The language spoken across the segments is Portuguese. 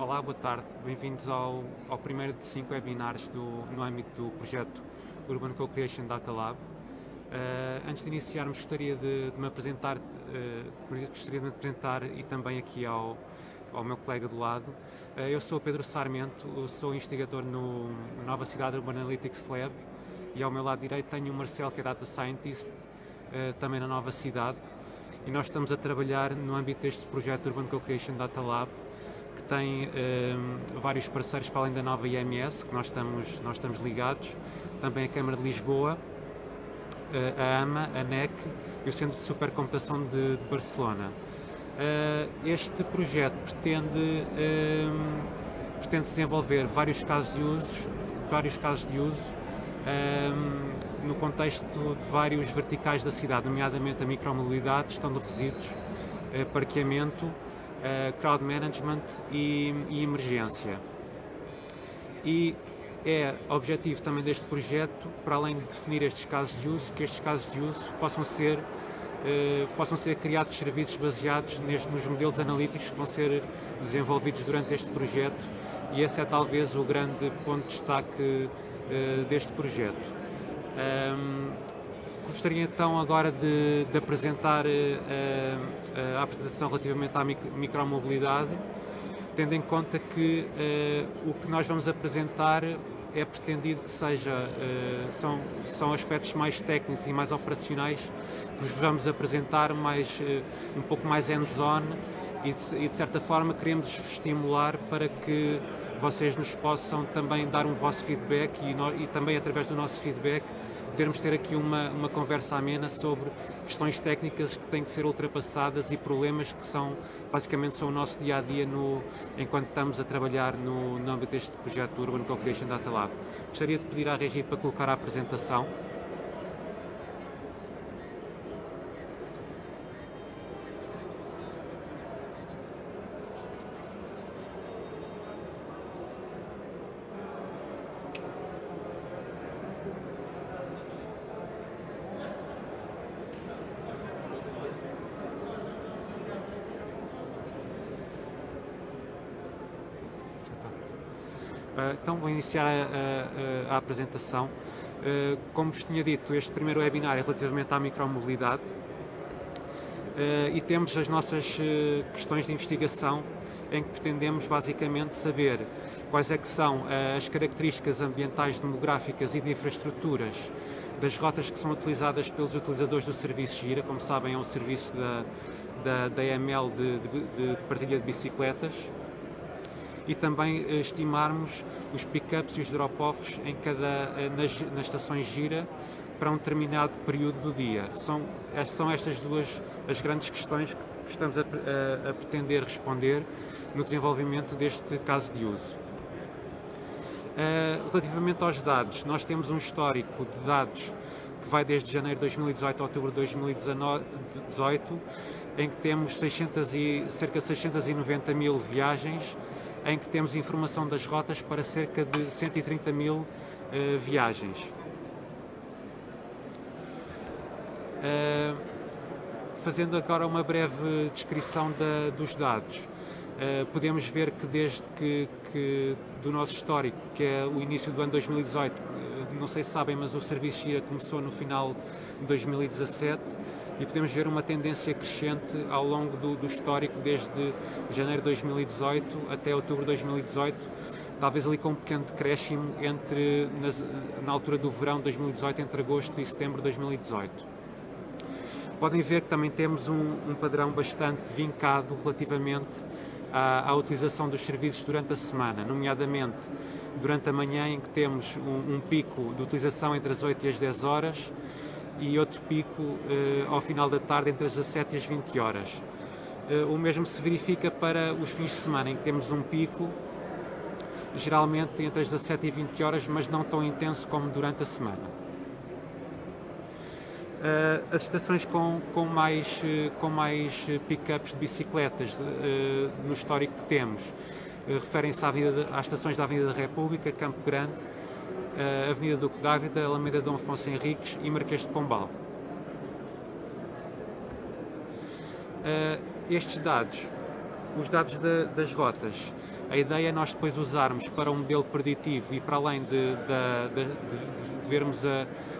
Olá, boa tarde. Bem-vindos ao primeiro de 5 webinars no âmbito do projeto Urban Co-Creation Data Lab. Antes de iniciarmos, gostaria de me apresentar e também aqui ao meu colega do lado. Eu sou o Pedro Sarmento, sou investigador no Nova Cidade Urban Analytics Lab e ao meu lado direito tenho o Marcelo, que é Data Scientist, também na Nova Cidade. E nós estamos a trabalhar no âmbito deste projeto Urban Co-Creation Data Lab, que tem vários parceiros para além da nova IMS, que nós estamos ligados, também a Câmara de Lisboa, a AMA, a NEC e o Centro de Supercomputação de Barcelona. Este projeto pretende desenvolver vários casos de uso no contexto de vários verticais da cidade, nomeadamente a micromobilidade, gestão de resíduos, parqueamento, crowd management e emergência. E é objetivo também deste projeto, para além de definir estes casos de uso, que estes casos de uso possam ser criados serviços baseados nos modelos analíticos que vão ser desenvolvidos durante este projeto, e esse é talvez o grande ponto de destaque deste projeto. Gostaria então agora de apresentar a apresentação relativamente à micromobilidade, tendo em conta que o que nós vamos apresentar é pretendido que são aspectos mais técnicos e mais operacionais que vos vamos apresentar um pouco mais hands-on e de certa forma queremos estimular para que vocês nos possam também dar um vosso feedback e também através do nosso feedback podermos ter aqui uma conversa amena sobre questões técnicas que têm que ser ultrapassadas e problemas que basicamente são o nosso dia-a-dia enquanto estamos a trabalhar no âmbito deste projeto Urban Co-Creation Data Lab. Gostaria de pedir à Regi para colocar a apresentação. Então vou iniciar a apresentação. Como vos tinha dito, este primeiro webinar é relativamente à micromobilidade e temos as nossas questões de investigação em que pretendemos basicamente saber quais é que são as características ambientais, demográficas e de infraestruturas das rotas que são utilizadas pelos utilizadores do serviço Gira. Como sabem, é um serviço da EML de partilha de bicicletas. E também estimarmos os pick-ups e os drop-offs nas estações Gira para um determinado período do dia. São estas duas as grandes questões que estamos a pretender responder no desenvolvimento deste caso de uso. Relativamente aos dados, nós temos um histórico de dados que vai desde janeiro de 2018 a outubro de 2018, em que temos cerca de 690 mil viagens, em que temos informação das rotas para cerca de 130 mil viagens. Fazendo agora uma breve descrição dos dados, podemos ver que desde que do nosso histórico, que é o início do ano 2018, não sei se sabem, mas o serviço Gira começou no final de 2017, e podemos ver uma tendência crescente ao longo do histórico, desde janeiro de 2018 até outubro de 2018, talvez ali com um pequeno decréscimo na altura do verão de 2018, entre agosto e setembro de 2018. Podem ver que também temos um padrão bastante vincado relativamente à utilização dos serviços durante a semana, nomeadamente durante a manhã, em que temos um pico de utilização entre as 8 e as 10 horas, e outro pico ao final da tarde entre as 17 e as 20 horas. O mesmo se verifica para os fins de semana, em que temos um pico geralmente entre as 17 e 20 horas, mas não tão intenso como durante a semana. As estações com mais pick-ups de bicicletas no histórico que temos referem-se às estações da Avenida da República, Campo Grande, Avenida Duque d'Ávila, Alameda Dom Afonso Henriques e Marquês de Pombal. Estes dados os dados das rotas. A ideia é nós depois usarmos para um modelo preditivo e para além de vermos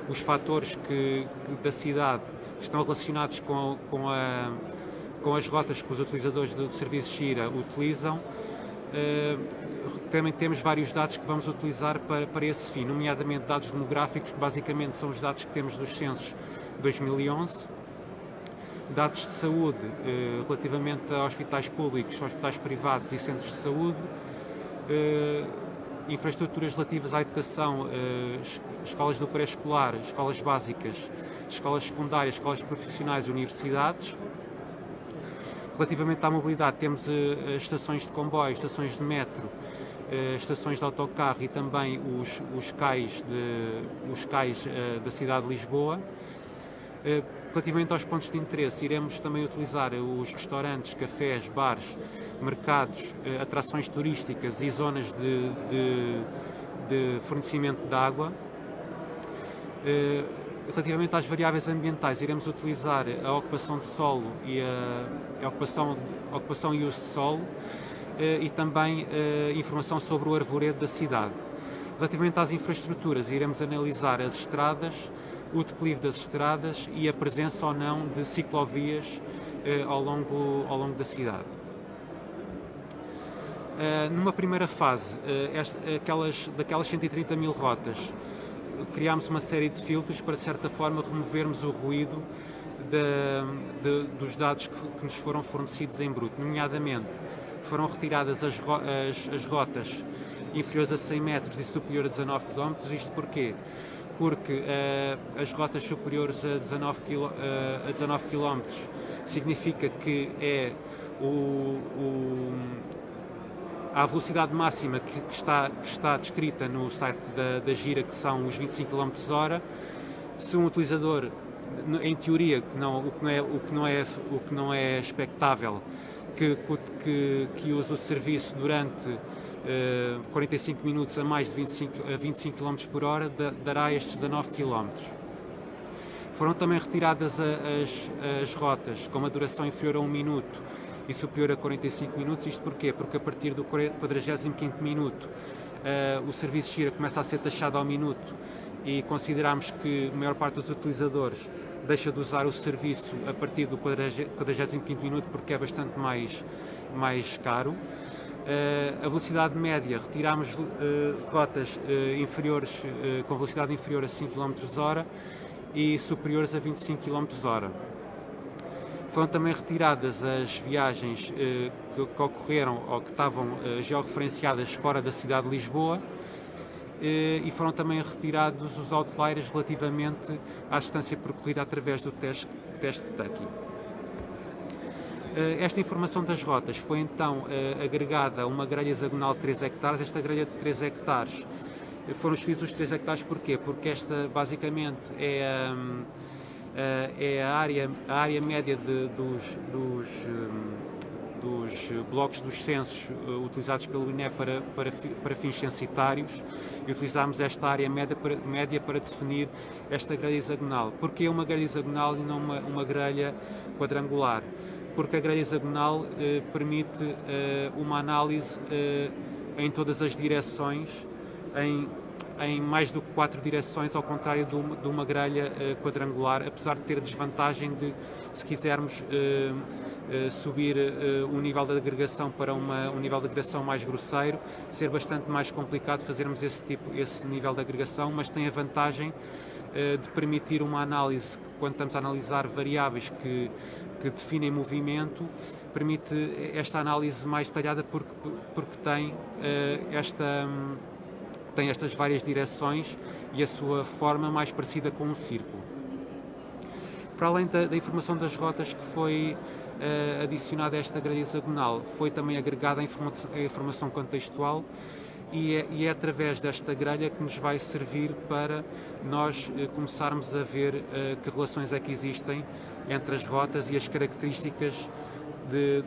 os fatores da cidade que estão relacionados com as rotas que os utilizadores do serviço Gira utilizam, também temos vários dados que vamos utilizar para esse fim, nomeadamente dados demográficos, que basicamente são os dados que temos dos censos de 2011, dados de saúde relativamente a hospitais públicos, hospitais privados e centros de saúde, infraestruturas relativas à educação, escolas do pré-escolar, escolas básicas, escolas secundárias, escolas profissionais e universidades. Relativamente à mobilidade, temos estações de comboio, estações de metro, estações de autocarro e também os cais da cidade de Lisboa. Relativamente aos pontos de interesse, iremos também utilizar os restaurantes, cafés, bares, mercados, atrações turísticas e zonas de fornecimento de água. Relativamente às variáveis ambientais, iremos utilizar a ocupação de solo e a ocupação e uso de solo e também informação sobre o arvoredo da cidade. Relativamente às infraestruturas, iremos analisar as estradas, o declive das estradas e a presença ou não de ciclovias ao longo da cidade. Numa primeira fase, daquelas 130 mil rotas, criámos uma série de filtros para, de certa forma, removermos o ruído dos dados que nos foram fornecidos em bruto. Nomeadamente, foram retiradas as rotas inferiores a 100 metros e superiores a 19 km. Isto porquê? Porque as rotas superiores a 19 km significa que é a velocidade máxima que está descrita no site da Gira, que são os 25 km/h. Se um utilizador, em teoria, o que não é expectável, que use o serviço durante 45 minutos a mais de 25 km/h, dará estes 19 km. Foram também retiradas as rotas com uma duração inferior a 1 minuto e superior a 45 minutos. Isto porquê? Porque a partir do 45º minuto o serviço Gira começa a ser taxado ao minuto e consideramos que a maior parte dos utilizadores deixa de usar o serviço a partir do 45º minuto, porque é bastante mais caro. A velocidade média, retiramos rotas inferiores, com velocidade inferior a 5 km/h e superiores a 25 km/h. Foram também retiradas as viagens que ocorreram ou que estavam georreferenciadas fora da cidade de Lisboa e foram também retirados os outliers relativamente à distância percorrida através do teste de Tucky. Esta informação das rotas foi então agregada a uma grelha hexagonal de 3 hectares. Esta grelha de 3 hectares foram escolhidos os 3 hectares porquê? Porque esta basicamente é a área média dos blocos dos censos utilizados pelo INE para fins censitários, e utilizámos esta área média para definir esta grelha hexagonal. Porquê uma grelha hexagonal e não uma grelha quadrangular? Porque a grelha hexagonal permite uma análise em todas as direções, em mais do que 4 direções, ao contrário de uma grelha quadrangular, apesar de ter a desvantagem de, se quisermos subir o nível de agregação para um nível de agregação mais grosseiro, ser bastante mais complicado fazermos esse nível de agregação, mas tem a vantagem de permitir uma análise, quando estamos a analisar variáveis que definem movimento, permite esta análise mais detalhada porque tem estas várias direções e a sua forma mais parecida com um círculo. Para além da informação das rotas que foi adicionada a esta grelha hexagonal, foi também agregada a informação contextual e é através desta grelha que nos vai servir para nós começarmos a ver que relações é que existem entre as rotas e as características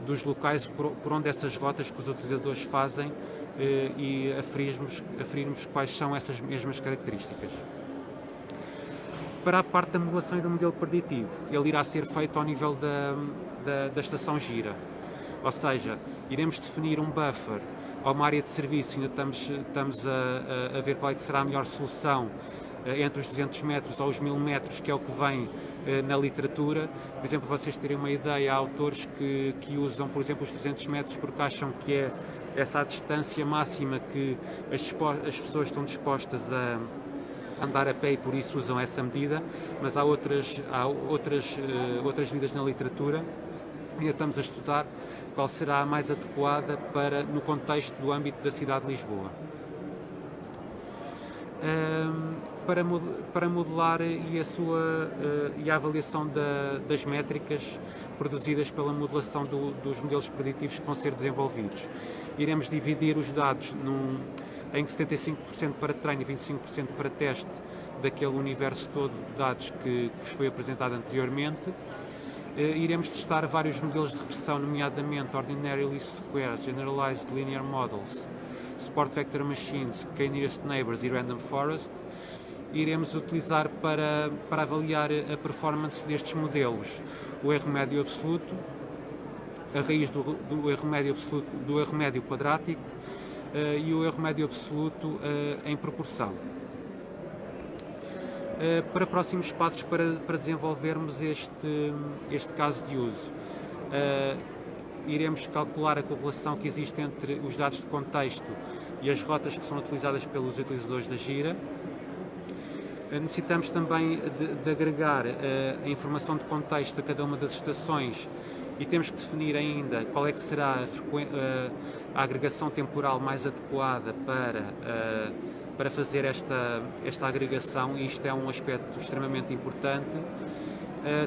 dos locais por onde essas rotas que os utilizadores fazem e aferirmos quais são essas mesmas características. Para a parte da modelação e do modelo preditivo, ele irá ser feito ao nível da estação Gira, ou seja, Iremos definir um buffer ou uma área de serviço, ainda estamos a ver qual é que será a melhor solução entre os 200 metros ou os 1000 metros, que é o que vem na literatura. Por exemplo, para vocês terem uma ideia, há autores que usam, por exemplo, os 300 metros porque acham que é essa a distância máxima que as pessoas estão dispostas a andar a pé e por isso usam essa medida, mas há outras medidas na literatura e ainda estamos a estudar qual será a mais adequada no contexto do âmbito da cidade de Lisboa. Para modelar e a avaliação das métricas produzidas pela modelação dos modelos preditivos que vão ser desenvolvidos. Iremos dividir os dados em 75% para treino e 25% para teste daquele universo todo de dados que vos foi apresentado anteriormente. Iremos testar vários modelos de regressão, nomeadamente Ordinary Least Squares, Generalized Linear Models, Support Vector Machines, K-Nearest Neighbors e Random Forest. Iremos utilizar para avaliar a performance destes modelos o erro médio absoluto, a raiz do erro médio absoluto, do erro médio quadrático e o erro médio absoluto em proporção. Para próximos passos para desenvolvermos este caso de uso, iremos calcular a correlação que existe entre os dados de contexto e as rotas que são utilizadas pelos utilizadores da Gira. Necessitamos também de agregar a informação de contexto a cada uma das estações e temos que definir ainda qual é que será a agregação temporal mais adequada para fazer esta agregação, e isto é um aspecto extremamente importante.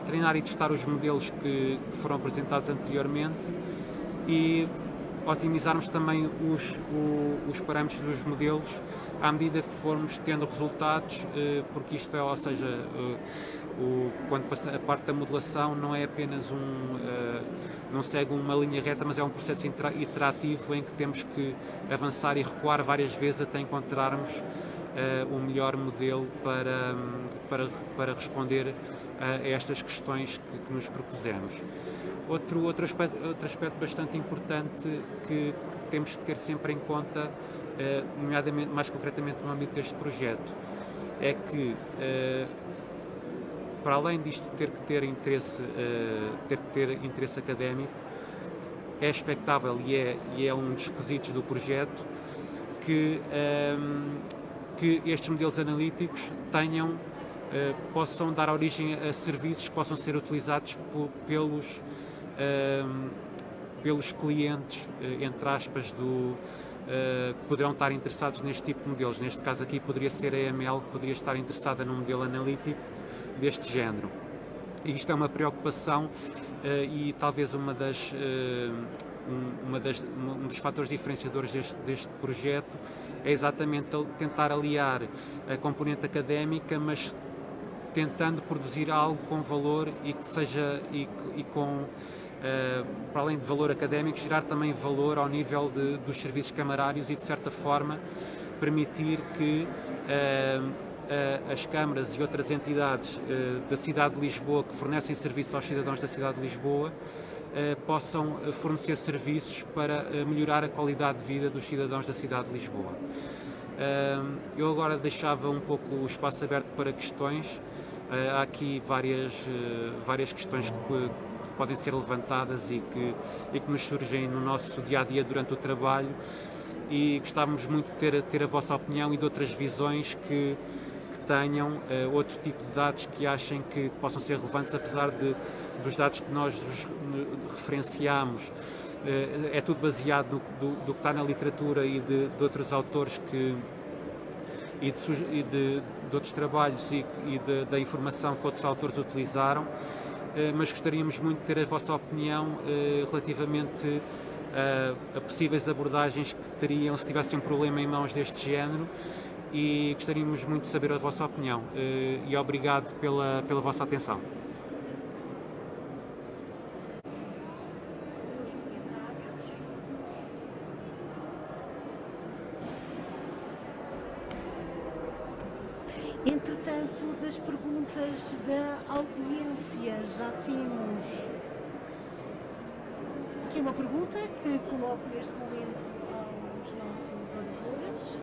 Treinar e testar os modelos que foram apresentados anteriormente e otimizarmos também os parâmetros dos modelos à medida que formos tendo resultados, porque isto é, ou seja, quando a parte da modelação não é apenas não segue uma linha reta, mas é um processo iterativo em que temos que avançar e recuar várias vezes até encontrarmos o melhor modelo para responder a estas questões que nos propusemos. Outro aspecto bastante importante que temos que ter sempre em conta, nomeadamente, mais concretamente no âmbito deste projeto, é que para além disto ter que ter interesse académico, é expectável e é um dos requisitos do projeto que estes modelos analíticos possam dar origem a serviços que possam ser utilizados pelos clientes, entre aspas, que poderão estar interessados neste tipo de modelos. Neste caso aqui poderia ser a EML, que poderia estar interessada num modelo analítico deste género. E isto é uma preocupação e talvez um dos fatores diferenciadores deste projeto é exatamente tentar aliar a componente académica, mas tentando produzir algo com valor e que seja para além de valor académico, gerar também valor ao nível dos serviços camarários e, de certa forma, permitir que as câmaras e outras entidades da cidade de Lisboa que fornecem serviços aos cidadãos da cidade de Lisboa possam fornecer serviços para melhorar a qualidade de vida dos cidadãos da cidade de Lisboa. Eu agora deixava um pouco o espaço aberto para questões. Há aqui várias questões que podem ser levantadas e que nos surgem no nosso dia-a-dia durante o trabalho, e gostávamos muito de ter a vossa opinião e de outras visões que tenham outro tipo de dados que achem que possam ser relevantes, apesar dos dados que nós referenciamos. É tudo baseado do que está na literatura e de outros autores e de outros trabalhos e da informação que outros autores utilizaram, mas gostaríamos muito de ter a vossa opinião relativamente a possíveis abordagens que teriam se tivessem um problema em mãos deste género, e gostaríamos muito de saber a vossa opinião. E obrigado pela vossa atenção. Entretanto, das perguntas da audiência, já temos... aqui uma pergunta que coloco neste momento aos nossos oradores.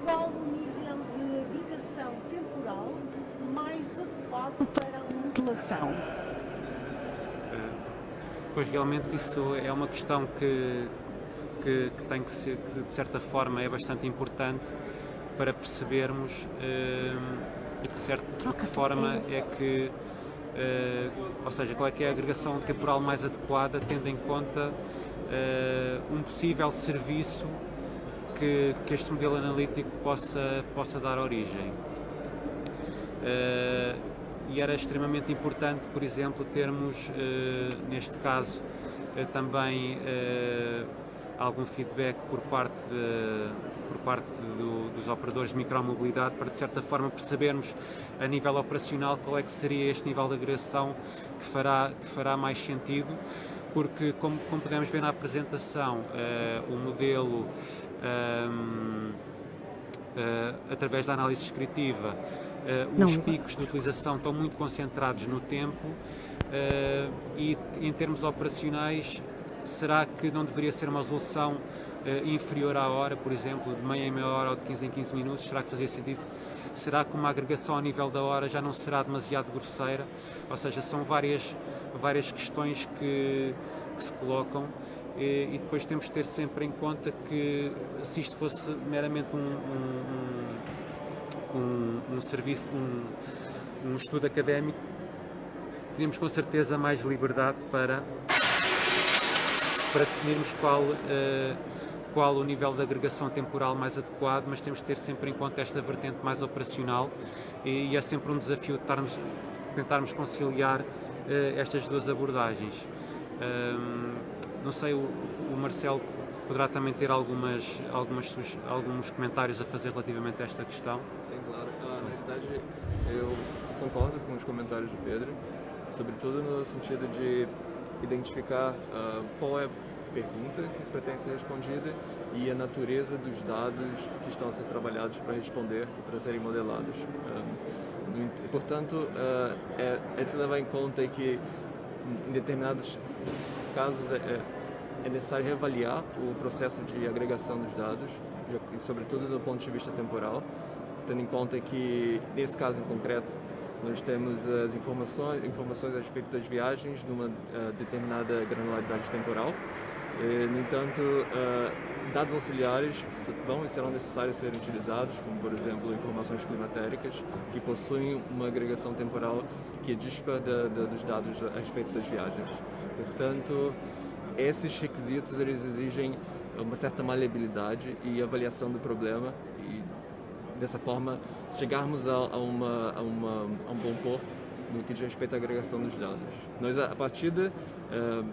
Qual o nível de agregação temporal mais adequado para a modelação? Pois realmente isso é uma questão que tem que ser, que de certa forma é bastante importante para percebermos de que certa forma é que, ou seja, qual é que é a agregação temporal mais adequada, tendo em conta um possível serviço que este modelo analítico possa dar origem. E era extremamente importante, por exemplo, termos, neste caso, também algum feedback por parte dos operadores de micromobilidade para, de certa forma, percebermos a nível operacional qual é que seria este nível de agregação que fará mais sentido, porque, como podemos ver na apresentação, o modelo, através da análise descritiva, os picos de utilização estão muito concentrados no tempo e, em termos operacionais, será que não deveria ser uma resolução inferior à hora, por exemplo, de meia em meia hora ou de 15 em 15 minutos? Será que fazia sentido? Será que uma agregação ao nível da hora já não será demasiado grosseira? Ou seja, são várias questões que se colocam e depois temos de ter sempre em conta que, se isto fosse meramente um serviço, um estudo académico, teríamos com certeza mais liberdade para definirmos qual o nível de agregação temporal mais adequado, mas temos de ter sempre em conta esta vertente mais operacional e é sempre um desafio tentarmos conciliar estas duas abordagens. Não sei, o Marcelo poderá também ter alguns comentários a fazer relativamente a esta questão. Sim, claro. Na verdade, eu concordo com os comentários do Pedro, sobretudo no sentido de identificar qual é a pergunta que pretende ser respondida e a natureza dos dados que estão a ser trabalhados para responder e para serem modelados. Portanto, é de se levar em conta que, em determinados casos, é necessário reavaliar o processo de agregação dos dados, sobretudo do ponto de vista temporal, tendo em conta que, nesse caso em concreto, nós temos as informações a respeito das viagens numa determinada granularidade temporal. No entanto, dados auxiliares vão e serão necessários ser utilizados, como, por exemplo, informações climatéricas, que possuem uma agregação temporal que é dispara dos dados a respeito das viagens. Portanto, esses requisitos eles exigem uma certa maleabilidade e avaliação do problema e, dessa forma, chegarmos a um bom porto no que diz respeito à agregação dos dados. Nós, a partida,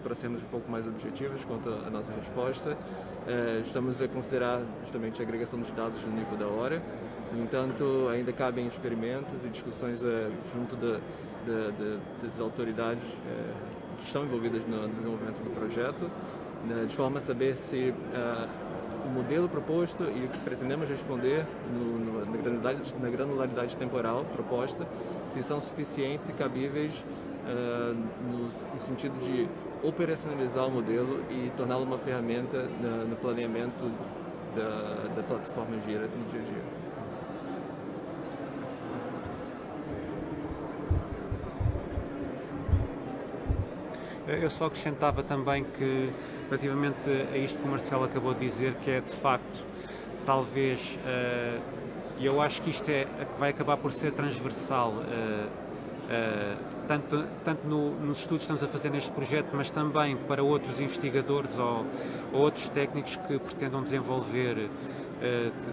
para sermos um pouco mais objetivos quanto à nossa resposta, estamos a considerar justamente a agregação dos dados no nível da hora. No entanto, ainda cabem experimentos e discussões junto das autoridades que estão envolvidas no desenvolvimento do projeto, de forma a saber se o modelo proposto e o que pretendemos responder na granularidade temporal proposta, se são suficientes e cabíveis no sentido de operacionalizar o modelo e torná-lo uma ferramenta no planeamento da plataforma Gira no dia a dia. Eu só acrescentava também que, relativamente a isto que o Marcelo acabou de dizer, que é de facto, talvez, e eu acho que isto vai acabar por ser transversal, tanto nos estudos que estamos a fazer neste projeto, mas também para outros investigadores ou outros técnicos que pretendam desenvolver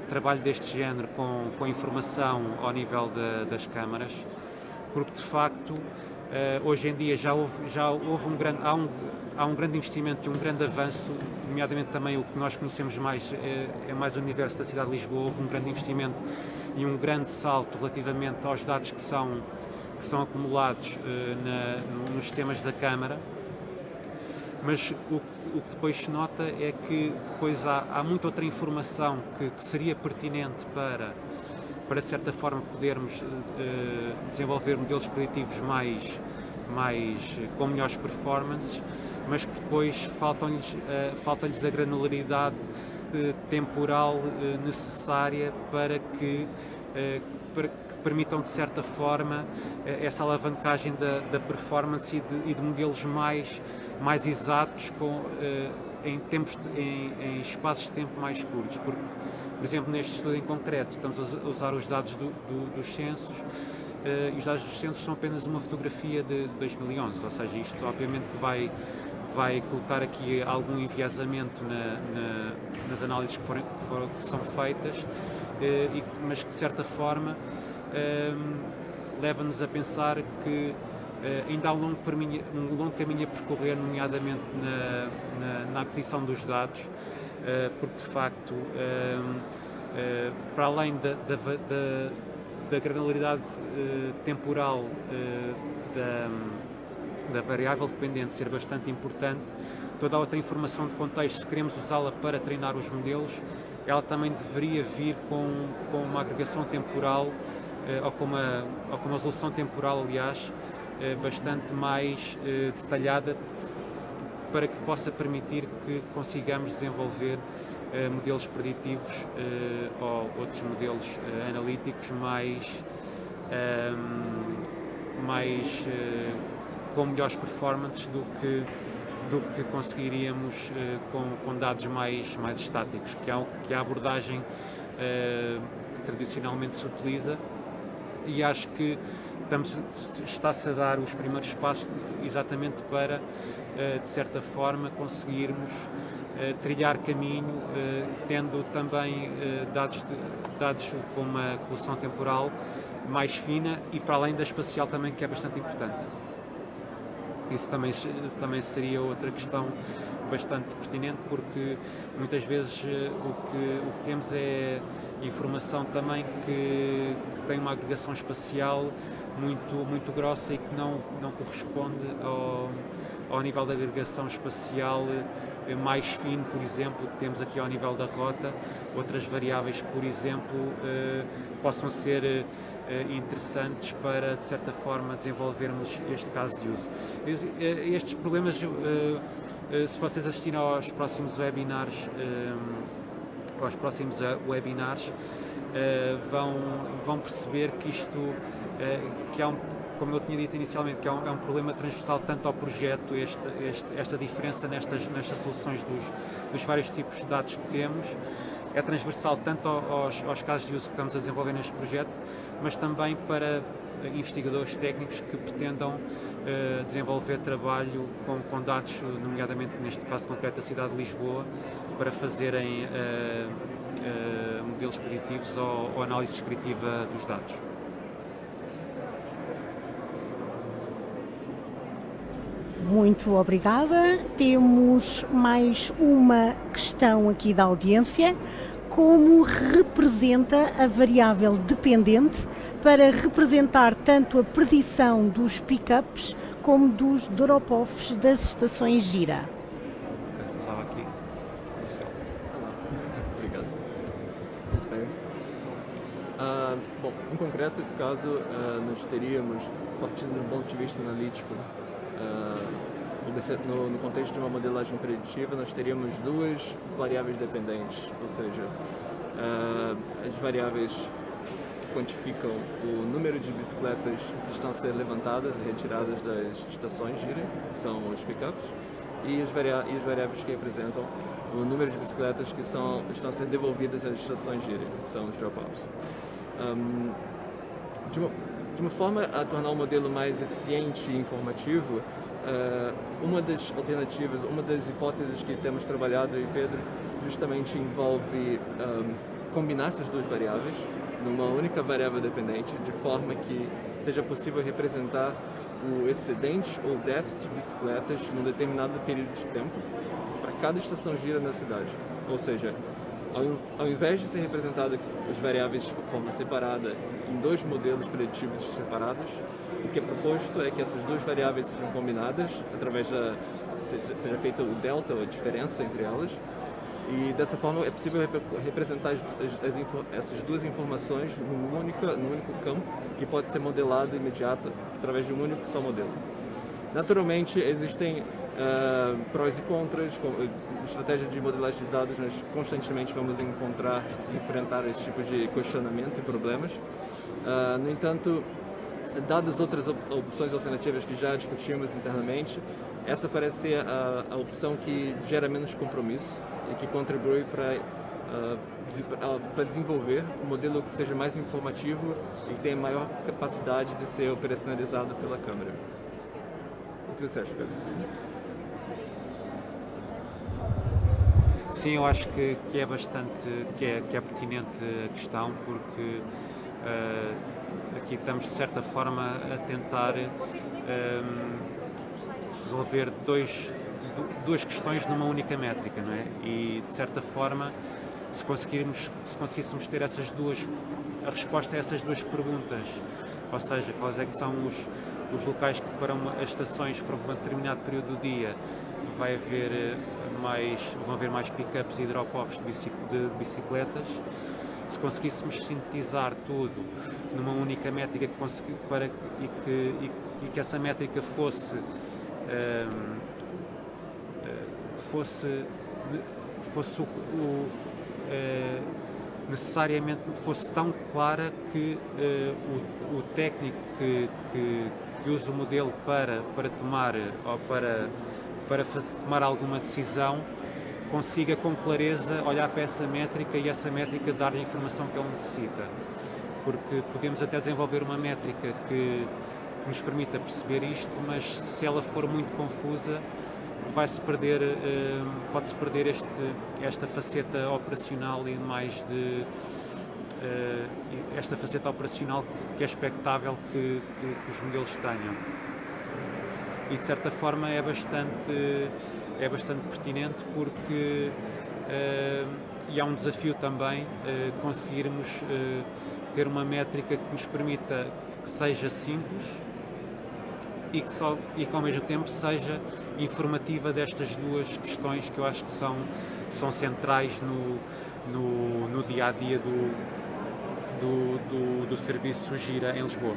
trabalho deste género com informação ao nível das câmaras, porque de facto hoje em dia há um grande investimento e um grande avanço, nomeadamente também o que nós conhecemos mais é mais o universo da cidade de Lisboa. Houve um grande investimento e um grande salto relativamente aos dados que são acumulados nos sistemas da Câmara, mas o que depois se nota é que depois há muita outra informação que seria pertinente para de certa forma podermos desenvolver modelos preditivos com melhores performances, mas que depois falta-lhes a granularidade temporal necessária para que permitam, de certa forma, essa alavancagem da performance e de modelos mais exatos em espaços de tempo mais curtos. Porque, por exemplo, neste estudo em concreto, estamos a usar os dados dos censos, e os dados dos censos são apenas uma fotografia de 2011, ou seja, isto obviamente que vai colocar aqui algum enviesamento nas análises que são feitas, mas que de certa forma leva-nos a pensar que ainda há um longo caminho a percorrer, nomeadamente na aquisição dos dados, porque de facto, para além da granularidade temporal da variável dependente ser bastante importante, toda a outra informação de contexto, se queremos usá-la para treinar os modelos, ela também deveria vir com uma agregação temporal, ou com uma resolução temporal, aliás, bastante mais detalhada, para que possa permitir que consigamos desenvolver modelos preditivos ou outros modelos analíticos com melhores performances do que conseguiríamos com dados mais estáticos, que é a abordagem que tradicionalmente se utiliza, e acho que está-se a dar os primeiros passos exatamente para, de certa forma, conseguirmos trilhar caminho, tendo também dados com uma resolução temporal mais fina e para além da espacial também, que é bastante importante. Isso também seria outra questão bastante pertinente, porque muitas vezes o que temos é informação também que tem uma agregação espacial muito grossa e que não corresponde ao nível de agregação espacial mais fino, por exemplo, que temos aqui ao nível da rota, outras variáveis que, por exemplo, possam ser interessantes para, de certa forma, desenvolvermos este caso de uso. Estes problemas, se vocês assistirem aos próximos webinars, vão perceber que isto, que há como eu tinha dito inicialmente, que é um problema transversal tanto ao projeto, esta diferença nestas soluções dos vários tipos de dados que temos, é transversal tanto aos casos de uso que estamos a desenvolver neste projeto, mas também para investigadores técnicos que pretendam desenvolver trabalho com dados, nomeadamente neste caso concreto da cidade de Lisboa, para fazerem modelos preditivos ou análise descritiva dos dados. Muito obrigada. Temos mais uma questão aqui da audiência. Como representa a variável dependente para representar tanto a predição dos pick-ups como dos drop-offs das estações Gira? Usava aqui. Olá, obrigado. Bom, em concreto, esse caso, nós teríamos, partindo do ponto de vista analítico, no contexto de uma modelagem preditiva, nós teríamos duas variáveis dependentes, ou seja, as variáveis que quantificam o número de bicicletas que estão a ser levantadas e retiradas das estações Gira, que são os pick-ups, e as variáveis que representam o número de bicicletas que estão a ser devolvidas às estações Gira, que são os drop-offs. De uma forma a tornar o modelo mais eficiente e informativo, uma das alternativas, uma das hipóteses que temos trabalhado, eu e Pedro, justamente envolve combinar essas duas variáveis numa única variável dependente, de forma que seja possível representar o excedente ou déficit de bicicletas num determinado período de tempo para cada estação Gira na cidade. Ou seja, ao invés de ser representado as variáveis de forma separada em dois modelos preditivos separados, o que é proposto é que essas duas variáveis sejam combinadas através seja feita o delta, ou a diferença entre elas, e dessa forma é possível representar essas duas informações num único campo que pode ser modelado imediato através de um único só modelo. Naturalmente existem prós e contras, estratégia de modelagem de dados, nós constantemente vamos enfrentar esse tipo de questionamento e problemas. No entanto, dadas outras opções alternativas que já discutimos internamente, essa parece ser a opção que gera menos compromisso e que contribui para desenvolver um modelo que seja mais informativo e que tenha maior capacidade de ser operacionalizado pela câmera. O que você acha, Pedro? Sim, eu acho que é bastante, que é pertinente a questão, porque aqui estamos de certa forma a tentar resolver duas questões numa única métrica, não é? E de certa forma, se conseguíssemos ter a resposta a essas duas perguntas, ou seja, quais é que são os locais que para as estações para um determinado período do dia vão haver mais pick-ups e drop-offs de bicicletas. Se conseguíssemos sintetizar tudo numa única métrica e que essa métrica fosse necessariamente fosse tão clara que o técnico que usa o modelo para tomar ou para tomar alguma decisão consiga com clareza olhar para essa métrica e essa métrica dar-lhe a informação que ele necessita. Porque podemos até desenvolver uma métrica que nos permita perceber isto, mas se ela for muito confusa, pode-se perder esta faceta operacional e mais esta faceta operacional que é expectável que os modelos tenham. E de certa forma é bastante pertinente porque e há um desafio também conseguirmos ter uma métrica que nos permita que seja simples e que ao mesmo tempo seja informativa destas duas questões que eu acho que são centrais no dia a dia do serviço Gira em Lisboa.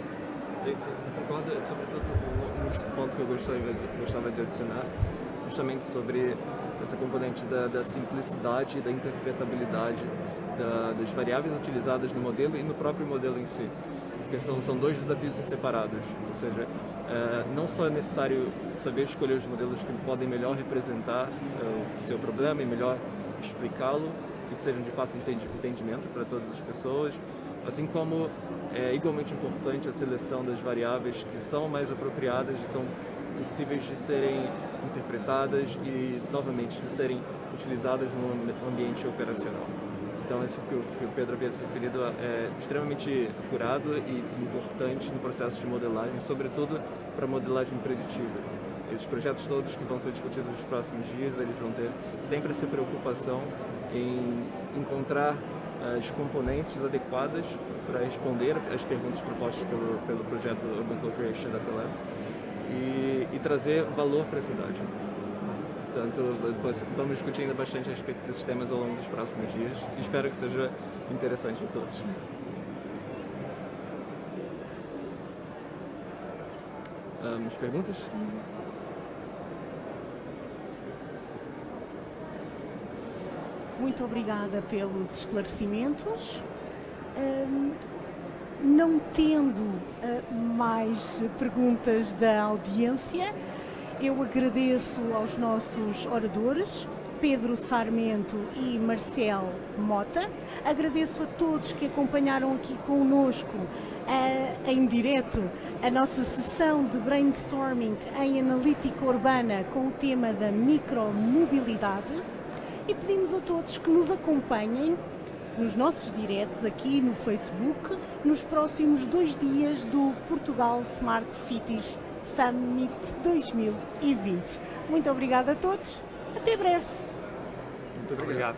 Sim, concordo, sobretudo um último ponto que eu gostava de adicionar, justamente sobre essa componente da simplicidade e da interpretabilidade das variáveis utilizadas no modelo e no próprio modelo em si, porque são dois desafios separados, ou seja, não só é necessário saber escolher os modelos que podem melhor representar o seu problema e melhor explicá-lo e que sejam de fácil entendimento para todas as pessoas, assim como é igualmente importante a seleção das variáveis que são mais apropriadas e são possíveis de serem interpretadas e, novamente, de serem utilizadas no ambiente operacional. Então, isso que o Pedro havia se referido é extremamente acurado e importante no processo de modelagem, sobretudo para a modelagem preditiva. Esses projetos todos que vão ser discutidos nos próximos dias, eles vão ter sempre essa preocupação em encontrar as componentes adequadas para responder às perguntas propostas pelo projeto Urban Co-Creation Data Lab e trazer valor para a cidade. Portanto, vamos discutir ainda bastante a respeito desses temas ao longo dos próximos dias e espero que seja interessante a todos. As perguntas? Muito obrigada pelos esclarecimentos. Não tendo mais perguntas da audiência, eu agradeço aos nossos oradores, Pedro Sarmento e Marcel Mota. Agradeço a todos que acompanharam aqui conosco em direto a nossa sessão de brainstorming em analítica urbana com o tema da micromobilidade. E pedimos a todos que nos acompanhem nos nossos diretos aqui no Facebook nos próximos 2 dias do Portugal Smart Cities Summit 2020. Muito obrigada a todos. Até breve. Muito obrigado.